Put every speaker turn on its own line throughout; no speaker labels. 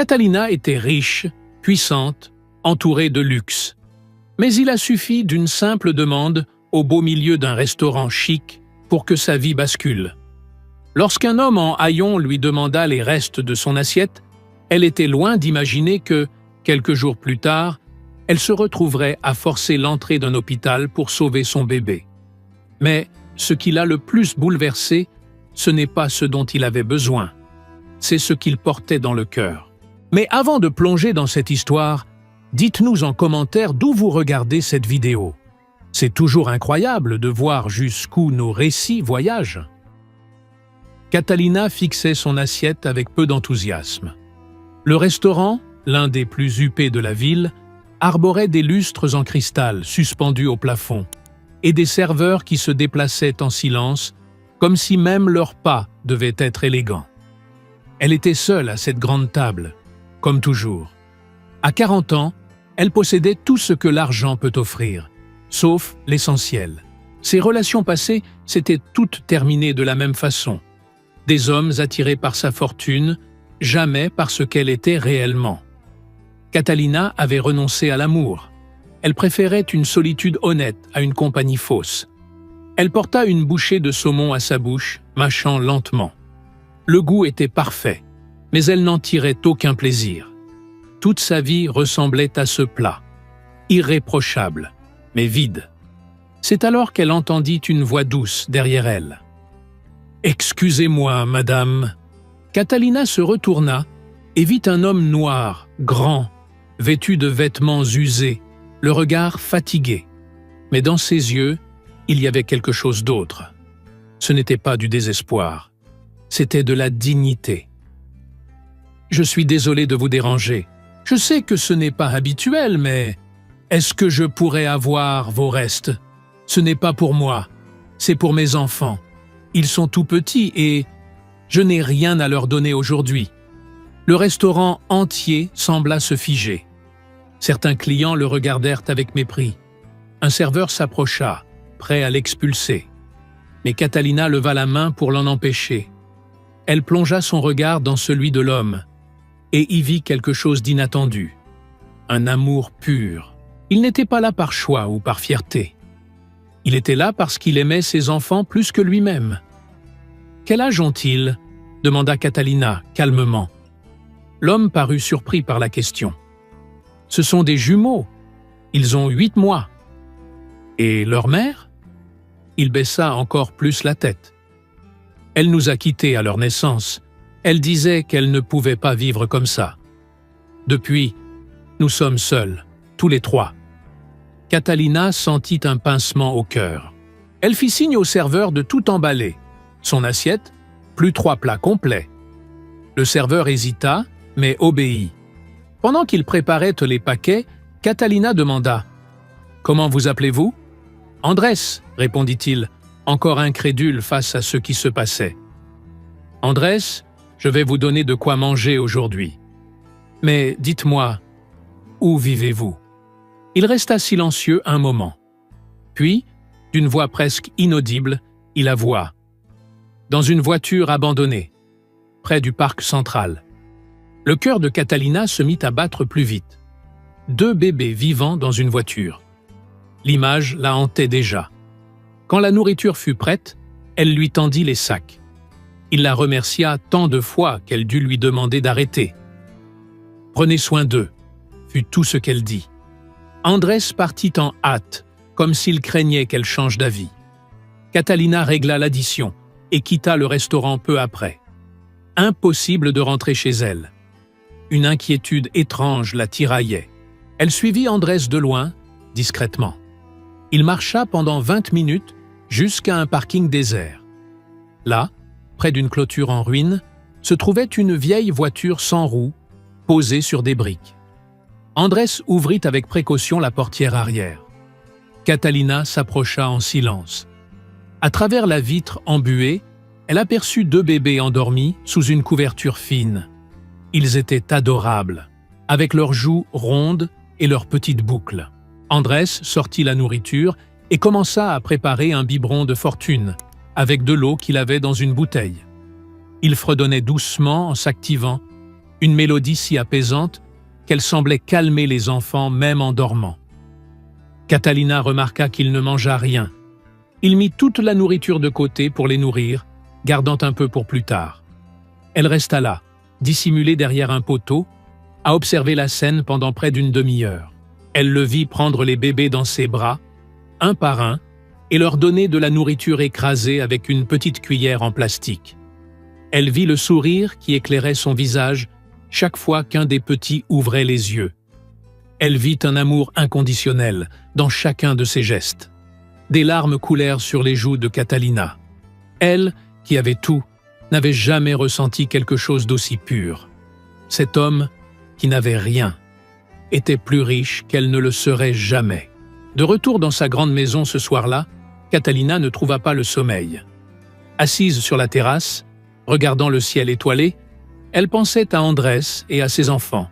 Catalina était riche, puissante, entourée de luxe. Mais il a suffi d'une simple demande au beau milieu d'un restaurant chic pour que sa vie bascule. Lorsqu'un homme en haillons lui demanda les restes de son assiette, elle était loin d'imaginer que, quelques jours plus tard, elle se retrouverait à forcer l'entrée d'un hôpital pour sauver son bébé. Mais ce qui l'a le plus bouleversé, ce n'est pas ce dont il avait besoin, c'est ce qu'il portait dans le cœur. Mais avant de plonger dans cette histoire, dites-nous en commentaire d'où vous regardez cette vidéo. C'est toujours incroyable de voir jusqu'où nos récits voyagent. Catalina fixait son assiette avec peu d'enthousiasme. Le restaurant, l'un des plus huppés de la ville, arborait des lustres en cristal suspendus au plafond et des serveurs qui se déplaçaient en silence, comme si même leurs pas devaient être élégants. Elle était seule à cette grande table, comme toujours. À 40 ans, elle possédait tout ce que l'argent peut offrir, sauf l'essentiel. Ses relations passées s'étaient toutes terminées de la même façon. Des hommes attirés par sa fortune, jamais par ce qu'elle était réellement. Catalina avait renoncé à l'amour. Elle préférait une solitude honnête à une compagnie fausse. Elle porta une bouchée de saumon à sa bouche, mâchant lentement. Le goût était parfait, mais elle n'en tirait aucun plaisir. Toute sa vie ressemblait à ce plat, irréprochable, mais vide. C'est alors qu'elle entendit une voix douce derrière elle. « Excusez-moi, madame. » Catalina se retourna et vit un homme noir, grand, vêtu de vêtements usés, le regard fatigué. Mais dans ses yeux, il y avait quelque chose d'autre. Ce n'était pas du désespoir, c'était de la dignité. « Je suis désolé de vous déranger. Je sais que ce n'est pas habituel, mais est-ce que je pourrais avoir vos restes? Ce n'est pas pour moi, c'est pour mes enfants. Ils sont tout petits et je n'ai rien à leur donner aujourd'hui. » Le restaurant entier sembla se figer. Certains clients le regardèrent avec mépris. Un serveur s'approcha, prêt à l'expulser. Mais Catalina leva la main pour l'en empêcher. Elle plongea son regard dans celui de l'homme et y vit quelque chose d'inattendu. Un amour pur. Il n'était pas là par choix ou par fierté. Il était là parce qu'il aimait ses enfants plus que lui-même. « Quel âge ont-ils » demanda Catalina calmement. L'homme parut surpris par la question. « Ce sont des jumeaux. Ils ont 8 mois. » « Et leur mère ?» Il baissa encore plus la tête. « Elle nous a quittés à leur naissance. Elle disait qu'elle ne pouvait pas vivre comme ça. Depuis, nous sommes seuls, tous les 3. » Catalina sentit un pincement au cœur. Elle fit signe au serveur de tout emballer. Son assiette, plus 3 plats complets. Le serveur hésita, mais obéit. Pendant qu'il préparait les paquets, Catalina demanda « Comment vous appelez-vous » ? « Andrés, répondit-il, encore incrédule face à ce qui se passait. « Andrés, je vais vous donner de quoi manger aujourd'hui. Mais dites-moi, où vivez-vous » Il resta silencieux un moment. Puis, d'une voix presque inaudible, il avoua « Dans une voiture abandonnée, près du parc central. » Le cœur de Catalina se mit à battre plus vite. 2 bébés vivants dans une voiture. L'image la hantait déjà. Quand la nourriture fut prête, elle lui tendit les sacs. Il la remercia tant de fois qu'elle dut lui demander d'arrêter. « Prenez soin d'eux », fut tout ce qu'elle dit. Andrés partit en hâte, comme s'il craignait qu'elle change d'avis. Catalina régla l'addition et quitta le restaurant peu après. Impossible de rentrer chez elle. Une inquiétude étrange la tiraillait. Elle suivit Andrés de loin, discrètement. Il marcha pendant 20 minutes jusqu'à un parking désert. Là, près d'une clôture en ruine, se trouvait une vieille voiture sans roues, posée sur des briques. Andrés ouvrit avec précaution la portière arrière. Catalina s'approcha en silence. À travers la vitre embuée, elle aperçut 2 bébés endormis sous une couverture fine. Ils étaient adorables, avec leurs joues rondes et leurs petites boucles. Andrés sortit la nourriture et commença à préparer un biberon de fortune, avec de l'eau qu'il avait dans une bouteille. Il fredonnait doucement en s'activant, une mélodie si apaisante qu'elle semblait calmer les enfants même en dormant. Catalina remarqua qu'il ne mangea rien. Il mit toute la nourriture de côté pour les nourrir, gardant un peu pour plus tard. Elle resta là, dissimulée derrière un poteau, à observer la scène pendant près d'une demi-heure. Elle le vit prendre les bébés dans ses bras, un par un, et leur donner de la nourriture écrasée avec une petite cuillère en plastique. Elle vit le sourire qui éclairait son visage chaque fois qu'un des petits ouvrait les yeux. Elle vit un amour inconditionnel dans chacun de ses gestes. Des larmes coulèrent sur les joues de Catalina. Elle, qui avait tout, n'avait jamais ressenti quelque chose d'aussi pur. Cet homme, qui n'avait rien, était plus riche qu'elle ne le serait jamais. De retour dans sa grande maison ce soir-là, Catalina ne trouva pas le sommeil. Assise sur la terrasse, regardant le ciel étoilé, elle pensait à Andrés et à ses enfants,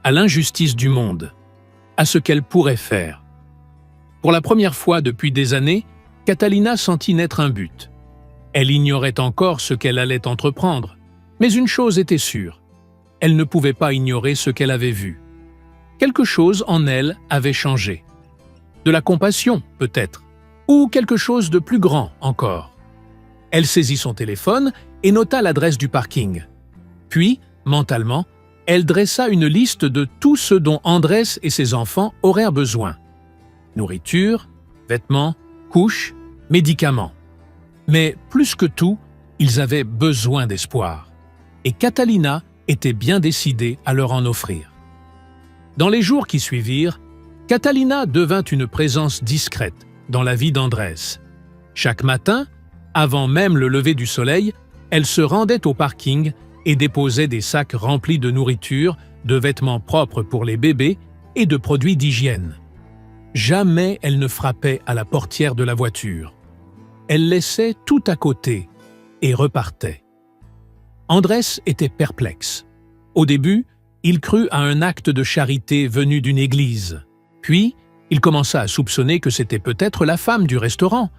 à l'injustice du monde, à ce qu'elle pourrait faire. Pour la première fois depuis des années, Catalina sentit naître un but. Elle ignorait encore ce qu'elle allait entreprendre, mais une chose était sûre, elle ne pouvait pas ignorer ce qu'elle avait vu. Quelque chose en elle avait changé. De la compassion, peut-être, ou quelque chose de plus grand encore. Elle saisit son téléphone et nota l'adresse du parking. Puis, mentalement, elle dressa une liste de tout ce dont Andrés et ses enfants auraient besoin. Nourriture, vêtements, couches, médicaments. Mais plus que tout, ils avaient besoin d'espoir. Et Catalina était bien décidée à leur en offrir. Dans les jours qui suivirent, Catalina devint une présence discrète dans la vie d'Andrés. Chaque matin, avant même le lever du soleil, elle se rendait au parking et déposait des sacs remplis de nourriture, de vêtements propres pour les bébés et de produits d'hygiène. Jamais elle ne frappait à la portière de la voiture. Elle laissait tout à côté et repartait. Andrés était perplexe. Au début, il crut à un acte de charité venu d'une église. Puis, il commença à soupçonner que c'était peut-être la femme du restaurant.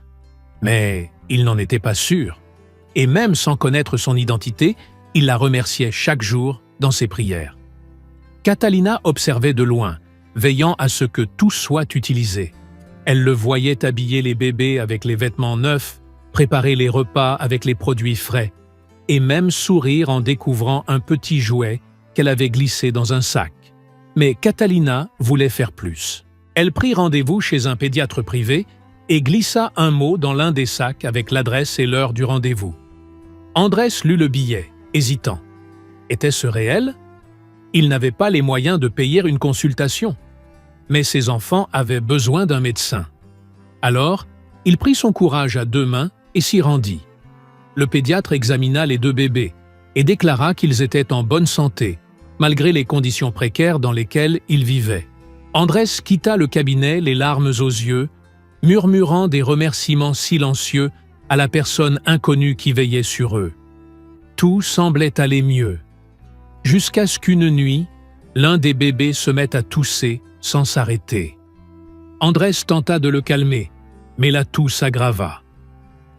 Mais il n'en était pas sûr. Et même sans connaître son identité, il la remerciait chaque jour dans ses prières. Catalina observait de loin, veillant à ce que tout soit utilisé. Elle le voyait habiller les bébés avec les vêtements neufs, préparer les repas avec les produits frais, et même sourire en découvrant un petit jouet qu'elle avait glissé dans un sac. Mais Catalina voulait faire plus. Elle prit rendez-vous chez un pédiatre privé et glissa un mot dans l'un des sacs avec l'adresse et l'heure du rendez-vous. Andrés lut le billet, hésitant. Était-ce réel? Il n'avait pas les moyens de payer une consultation. Mais ses enfants avaient besoin d'un médecin. Alors, il prit son courage à deux mains et s'y rendit. Le pédiatre examina les deux bébés et déclara qu'ils étaient en bonne santé, malgré les conditions précaires dans lesquelles ils vivaient. Andrés quitta le cabinet les larmes aux yeux, murmurant des remerciements silencieux à la personne inconnue qui veillait sur eux. Tout semblait aller mieux, jusqu'à ce qu'une nuit, l'un des bébés se mette à tousser sans s'arrêter. Andrés tenta de le calmer, mais la toux s'aggrava.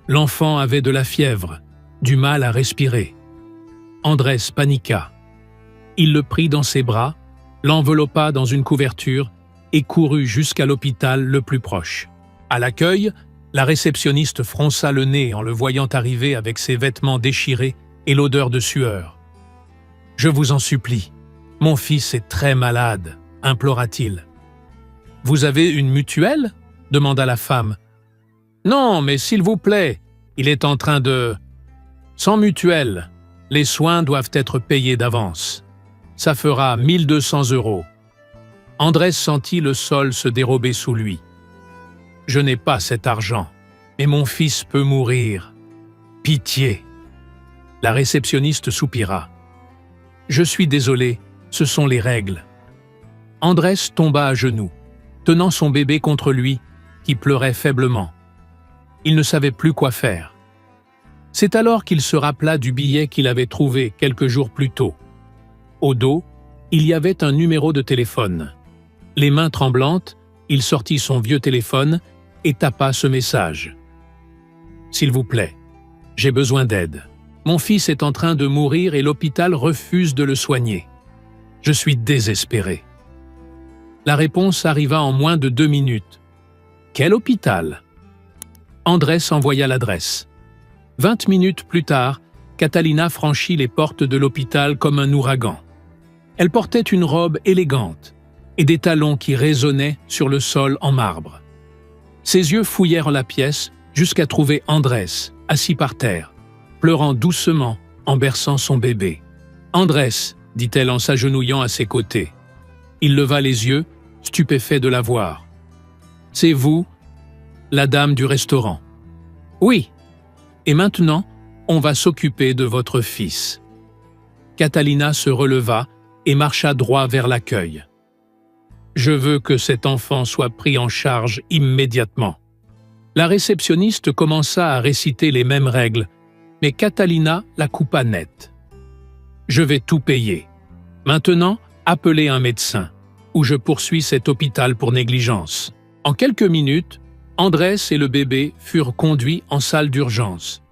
L'enfant avait de la fièvre, du mal à respirer. Andrés paniqua. Il le prit dans ses bras, l'enveloppa dans une couverture et courut jusqu'à l'hôpital le plus proche. À l'accueil, la réceptionniste fronça le nez en le voyant arriver avec ses vêtements déchirés et l'odeur de sueur. « Je vous en supplie, mon fils est très malade, » implora-t-il. « Vous avez une mutuelle » demanda la femme. « Non, mais s'il vous plaît, il est en train de… »« Sans mutuelle, les soins doivent être payés d'avance. Ça fera 1 200 €. Andrés sentit le sol se dérober sous lui. « Je n'ai pas cet argent, mais mon fils peut mourir. Pitié !» La réceptionniste soupira. « Je suis désolé, ce sont les règles. » Andrés tomba à genoux, tenant son bébé contre lui, qui pleurait faiblement. Il ne savait plus quoi faire. C'est alors qu'il se rappela du billet qu'il avait trouvé quelques jours plus tôt. Au dos, il y avait un numéro de téléphone. Les mains tremblantes, il sortit son vieux téléphone et tapa ce message. « S'il vous plaît, j'ai besoin d'aide. Mon fils est en train de mourir et l'hôpital refuse de le soigner. Je suis désespéré. La réponse arriva en moins de 2 minutes. Quel hôpital? Andrés envoya l'adresse. 20 minutes plus tard, Catalina franchit les portes de l'hôpital comme un ouragan. Elle portait une robe élégante et des talons qui résonnaient sur le sol en marbre. Ses yeux fouillèrent la pièce jusqu'à trouver Andrés, assis par terre, pleurant doucement en berçant son bébé. « Andrés », dit-elle en s'agenouillant à ses côtés. Il leva les yeux, stupéfait de la voir. « C'est vous, la dame du restaurant. »« Oui. Et maintenant, on va s'occuper de votre fils. » Catalina se releva et marcha droit vers l'accueil. « Je veux que cet enfant soit pris en charge immédiatement. » La réceptionniste commença à réciter les mêmes règles, mais Catalina la coupa net. « Je vais tout payer. Maintenant, appelez un médecin, ou je poursuis cet hôpital pour négligence. » En quelques minutes, Andrés et le bébé furent conduits en salle d'urgence.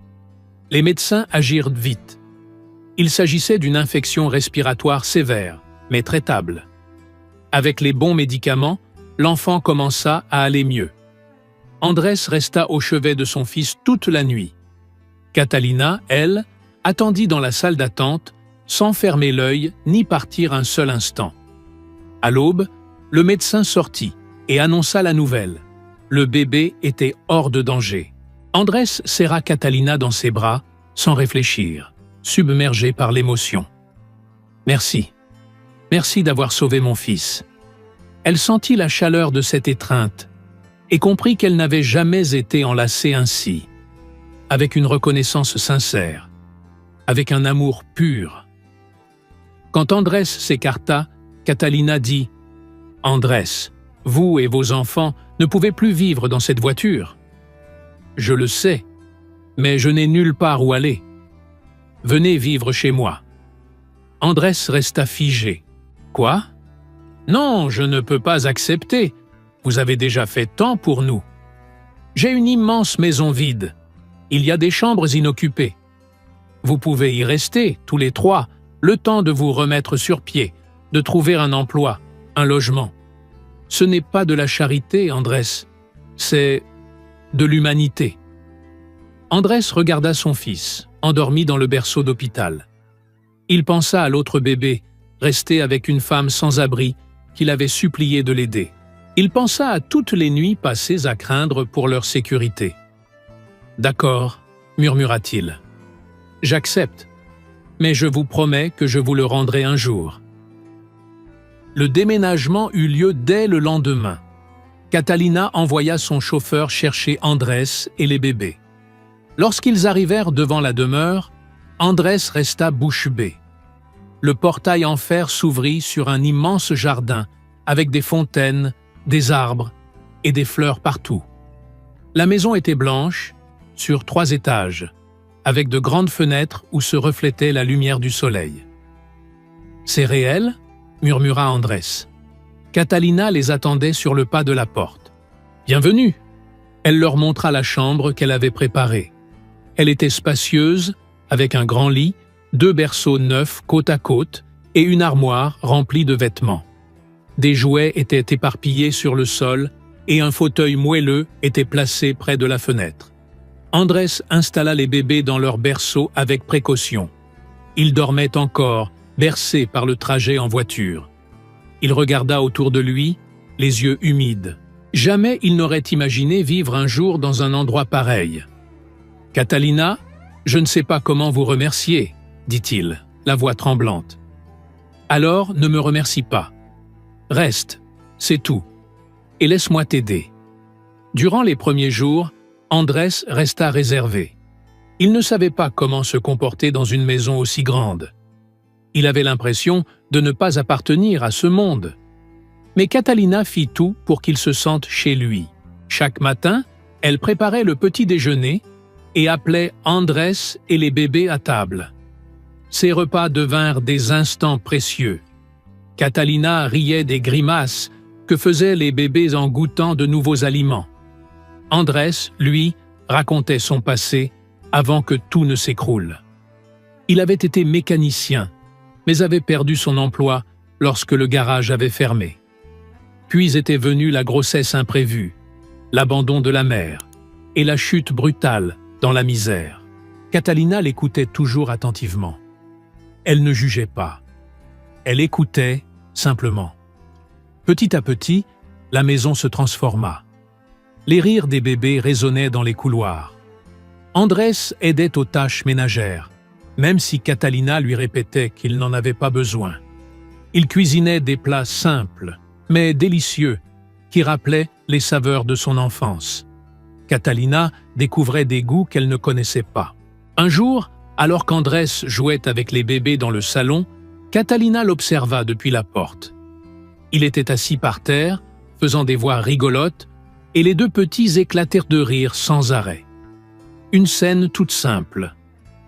Les médecins agirent vite. Il s'agissait d'une infection respiratoire sévère, mais traitable. Avec les bons médicaments, l'enfant commença à aller mieux. Andrés resta au chevet de son fils toute la nuit. Catalina, elle, attendit dans la salle d'attente, sans fermer l'œil ni partir un seul instant. À l'aube, le médecin sortit et annonça la nouvelle. Le bébé était hors de danger. Andrés serra Catalina dans ses bras, sans réfléchir, submergé par l'émotion. « Merci. Merci d'avoir sauvé mon fils. » Elle sentit la chaleur de cette étreinte et comprit qu'elle n'avait jamais été enlacée ainsi, avec une reconnaissance sincère, avec un amour pur. Quand Andrés s'écarta, Catalina dit « Andrés, vous et vos enfants ne pouvez plus vivre dans cette voiture. Je le sais, mais je n'ai nulle part où aller. Venez vivre chez moi. » Andrés resta figé. « Quoi? Non, je ne peux pas accepter. Vous avez déjà fait tant pour nous. J'ai une immense maison vide. Il y a des chambres inoccupées. Vous pouvez y rester, tous les 3, le temps de vous remettre sur pied, de trouver un emploi, un logement. Ce n'est pas de la charité, Andrés, c'est de l'humanité. » Andrés regarda son fils, endormi dans le berceau d'hôpital. Il pensa à l'autre bébé, resté avec une femme sans abri, qu'il avait supplié de l'aider. Il pensa à toutes les nuits passées à craindre pour leur sécurité. « D'accord, » murmura-t-il. « J'accepte, mais je vous promets que je vous le rendrai un jour. » Le déménagement eut lieu dès le lendemain. Catalina envoya son chauffeur chercher Andrés et les bébés. Lorsqu'ils arrivèrent devant la demeure, Andrés resta bouche bée. Le portail en fer s'ouvrit sur un immense jardin avec des fontaines, des arbres et des fleurs partout. La maison était blanche, sur 3 étages, avec de grandes fenêtres où se reflétait la lumière du soleil. « C'est réel ?» murmura Andrés. Catalina les attendait sur le pas de la porte. « Bienvenue !» Elle leur montra la chambre qu'elle avait préparée. Elle était spacieuse, avec un grand lit, 2 berceaux neufs côte à côte et une armoire remplie de vêtements. Des jouets étaient éparpillés sur le sol et un fauteuil moelleux était placé près de la fenêtre. Andrés installa les bébés dans leur berceau avec précaution. Ils dormaient encore, bercés par le trajet en voiture. Il regarda autour de lui, les yeux humides. Jamais il n'aurait imaginé vivre un jour dans un endroit pareil. « Catalina, je ne sais pas comment vous remercier, » dit-il, la voix tremblante. « Alors ne me remercie pas. Reste, c'est tout, et laisse-moi t'aider. » Durant les premiers jours, Andrés resta réservé. Il ne savait pas comment se comporter dans une maison aussi grande. Il avait l'impression de ne pas appartenir à ce monde. Mais Catalina fit tout pour qu'il se sente chez lui. Chaque matin, elle préparait le petit déjeuner et appelait Andrés et les bébés à table. Ces repas devinrent des instants précieux. Catalina riait des grimaces que faisaient les bébés en goûtant de nouveaux aliments. Andrés, lui, racontait son passé avant que tout ne s'écroule. Il avait été mécanicien, mais avait perdu son emploi lorsque le garage avait fermé. Puis était venue la grossesse imprévue, l'abandon de la mère et la chute brutale dans la misère. Catalina l'écoutait toujours attentivement. Elle ne jugeait pas. Elle écoutait simplement. Petit à petit, la maison se transforma. Les rires des bébés résonnaient dans les couloirs. Andrés aidait aux tâches ménagères, même si Catalina lui répétait qu'il n'en avait pas besoin. Il cuisinait des plats simples, mais délicieux, qui rappelaient les saveurs de son enfance. Catalina découvrait des goûts qu'elle ne connaissait pas. Un jour, alors qu'Andrés jouait avec les bébés dans le salon, Catalina l'observa depuis la porte. Il était assis par terre, faisant des voix rigolotes, et les deux petits éclatèrent de rire sans arrêt. Une scène toute simple,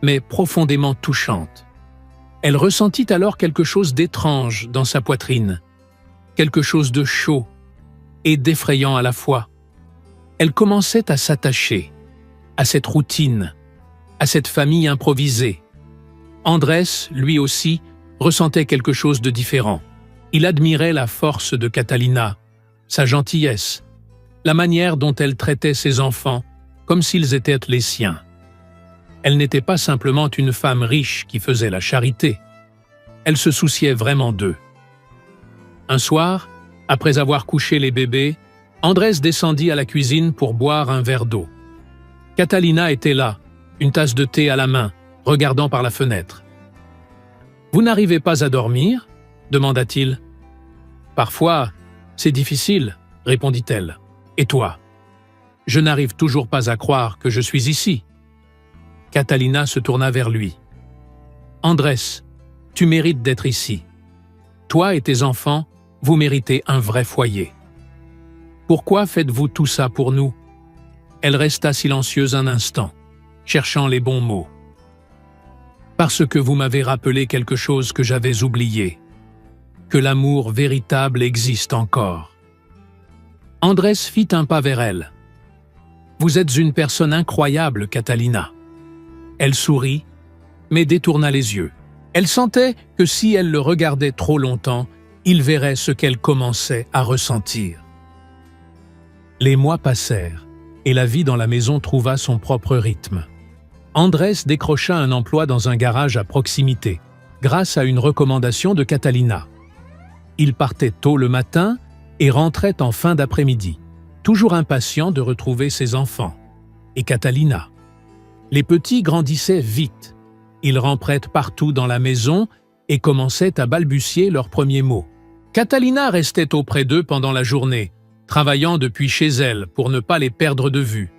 mais profondément touchante. Elle ressentit alors quelque chose d'étrange dans sa poitrine, quelque chose de chaud et d'effrayant à la fois. Elle commençait à s'attacher à cette routine, à cette famille improvisée. Andrés, lui aussi, ressentait quelque chose de différent. Il admirait la force de Catalina, sa gentillesse, la manière dont elle traitait ses enfants comme s'ils étaient les siens. Elle n'était pas simplement une femme riche qui faisait la charité. Elle se souciait vraiment d'eux. Un soir, après avoir couché les bébés, Andrés descendit à la cuisine pour boire un verre d'eau. Catalina était là, une tasse de thé à la main, regardant par la fenêtre. « Vous n'arrivez pas à dormir ?» demanda-t-il. « Parfois, c'est difficile, » répondit-elle. « Et toi ?»« Je n'arrive toujours pas à croire que je suis ici. » Catalina se tourna vers lui. « Andrés, tu mérites d'être ici. Toi et tes enfants, vous méritez un vrai foyer. Pourquoi faites-vous tout ça pour nous ?» Elle resta silencieuse un instant, cherchant les bons mots. « Parce que vous m'avez rappelé quelque chose que j'avais oublié, que l'amour véritable existe encore. » Andrés fit un pas vers elle. « Vous êtes une personne incroyable, Catalina. » Elle sourit, mais détourna les yeux. Elle sentait que si elle le regardait trop longtemps, il verrait ce qu'elle commençait à ressentir. Les mois passèrent, et la vie dans la maison trouva son propre rythme. Andrés décrocha un emploi dans un garage à proximité, grâce à une recommandation de Catalina. Il partait tôt le matin et rentrait en fin d'après-midi, toujours impatient de retrouver ses enfants. Et Catalina. Les petits grandissaient vite. Ils rampraient partout dans la maison et commençaient à balbutier leurs premiers mots. Catalina restait auprès d'eux pendant la journée, travaillant depuis chez elle pour ne pas les perdre de vue.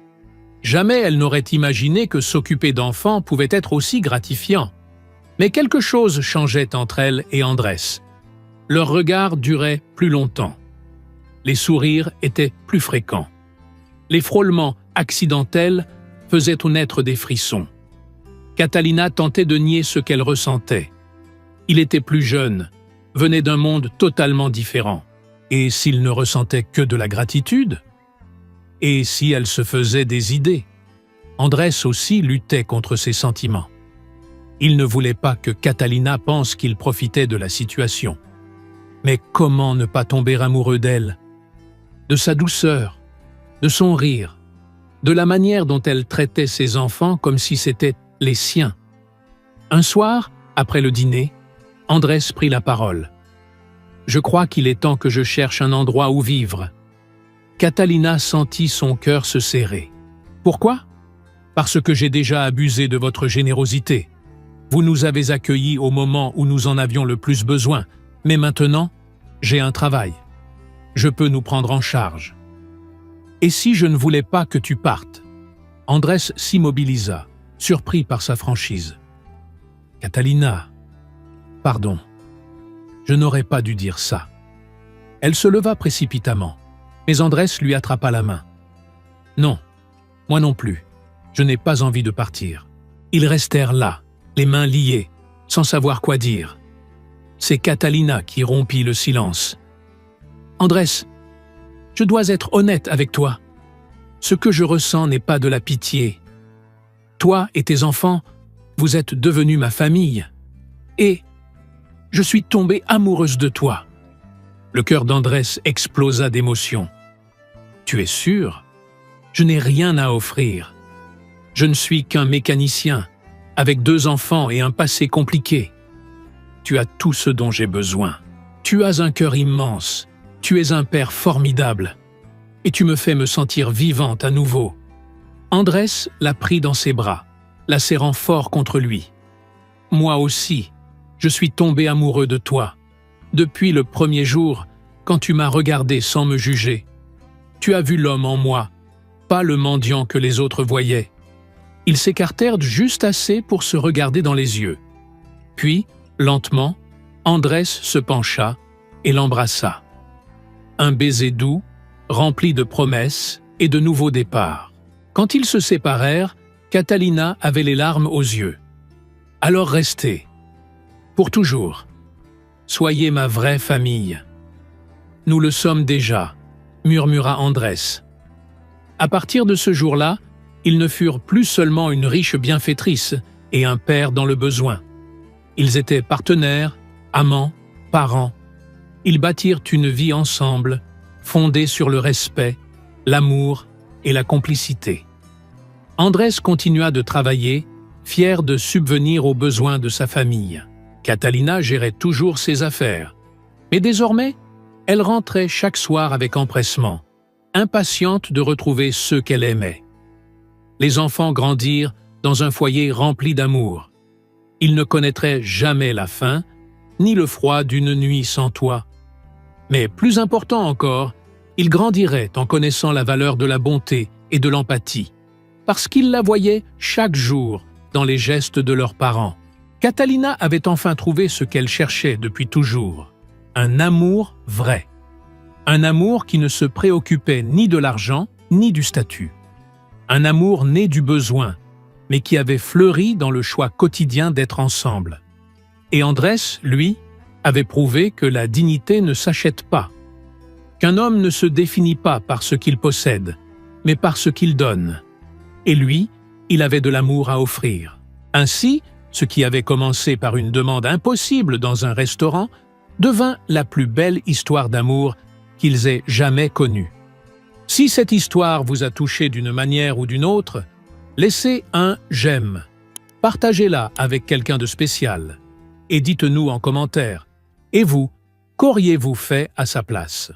Jamais elle n'aurait imaginé que s'occuper d'enfants pouvait être aussi gratifiant. Mais quelque chose changeait entre elle et Andrés. Leur regard durait plus longtemps. Les sourires étaient plus fréquents. Les frôlements accidentels faisaient naître des frissons. Catalina tentait de nier ce qu'elle ressentait. Il était plus jeune, venait d'un monde totalement différent. Et s'il ne ressentait que de la gratitude? Et si elle se faisait des idées? Andrés aussi luttait contre ses sentiments. Il ne voulait pas que Catalina pense qu'il profitait de la situation. Mais comment ne pas tomber amoureux d'elle? De sa douceur, de son rire, de la manière dont elle traitait ses enfants comme si c'étaient les siens. Un soir, après le dîner, Andrés prit la parole. « Je crois qu'il est temps que je cherche un endroit où vivre. » Catalina sentit son cœur se serrer. « Pourquoi ? Parce que j'ai déjà abusé de votre générosité. Vous nous avez accueillis au moment où nous en avions le plus besoin, mais maintenant, j'ai un travail. Je peux nous prendre en charge. Et si je ne voulais pas que tu partes ?» Andrés s'immobilisa, surpris par sa franchise. « Catalina, pardon. Je n'aurais pas dû dire ça. » Elle se leva précipitamment, mais Andrés lui attrapa la main. « Non, moi non plus. Je n'ai pas envie de partir. » Ils restèrent là, les mains liées, sans savoir quoi dire. C'est Catalina qui rompit le silence. « Andrés, je dois être honnête avec toi. Ce que je ressens n'est pas de la pitié. Toi et tes enfants, Vous êtes devenu ma famille. Et je suis tombée amoureuse de toi. » Le cœur d'Andrés explosa d'émotion. « Tu es sûr? Je n'ai rien à offrir. Je ne suis qu'un mécanicien, avec 2 enfants et un passé compliqué. Tu as tout ce dont j'ai besoin. Tu as un cœur immense. Tu es un père formidable. Et tu me fais me sentir vivante à nouveau. » Andrés la prit dans ses bras, la serrant fort contre lui. « Moi aussi, je suis tombé amoureux de toi. Depuis le premier jour, quand tu m'as regardé sans me juger. Tu as vu l'homme en moi, pas le mendiant que les autres voyaient. » Ils s'écartèrent juste assez pour se regarder dans les yeux. Puis, lentement, Andrés se pencha et l'embrassa. Un baiser doux, rempli de promesses et de nouveaux départs. Quand ils se séparèrent, Catalina avait les larmes aux yeux. « Alors restez, pour toujours. Soyez ma vraie famille. »« Nous le sommes déjà, » murmura Andrés. À partir de ce jour-là, ils ne furent plus seulement une riche bienfaitrice et un père dans le besoin. Ils étaient partenaires, amants, parents. Ils bâtirent une vie ensemble, fondée sur le respect, l'amour et la complicité. Andrés continua de travailler, fier de subvenir aux besoins de sa famille. Catalina gérait toujours ses affaires. Mais désormais, elle rentrait chaque soir avec empressement, impatiente de retrouver ceux qu'elle aimait. Les enfants grandirent dans un foyer rempli d'amour. Ils ne connaîtraient jamais la faim, ni le froid d'une nuit sans toit. Mais plus important encore, ils grandiraient en connaissant la valeur de la bonté et de l'empathie, parce qu'ils la voyaient chaque jour dans les gestes de leurs parents. Catalina avait enfin trouvé ce qu'elle cherchait depuis toujours, un amour vrai. Un amour qui ne se préoccupait ni de l'argent, ni du statut. Un amour né du besoin, mais qui avait fleuri dans le choix quotidien d'être ensemble. Et Andrés, lui, avait prouvé que la dignité ne s'achète pas, qu'un homme ne se définit pas par ce qu'il possède, mais par ce qu'il donne. Et lui, il avait de l'amour à offrir. Ainsi, ce qui avait commencé par une demande impossible dans un restaurant devint la plus belle histoire d'amour qu'ils aient jamais connue. Si cette histoire vous a touché d'une manière ou d'une autre, laissez un « j'aime ». Partagez-la avec quelqu'un de spécial. Et dites-nous en commentaire. Et vous, qu'auriez-vous fait à sa place ?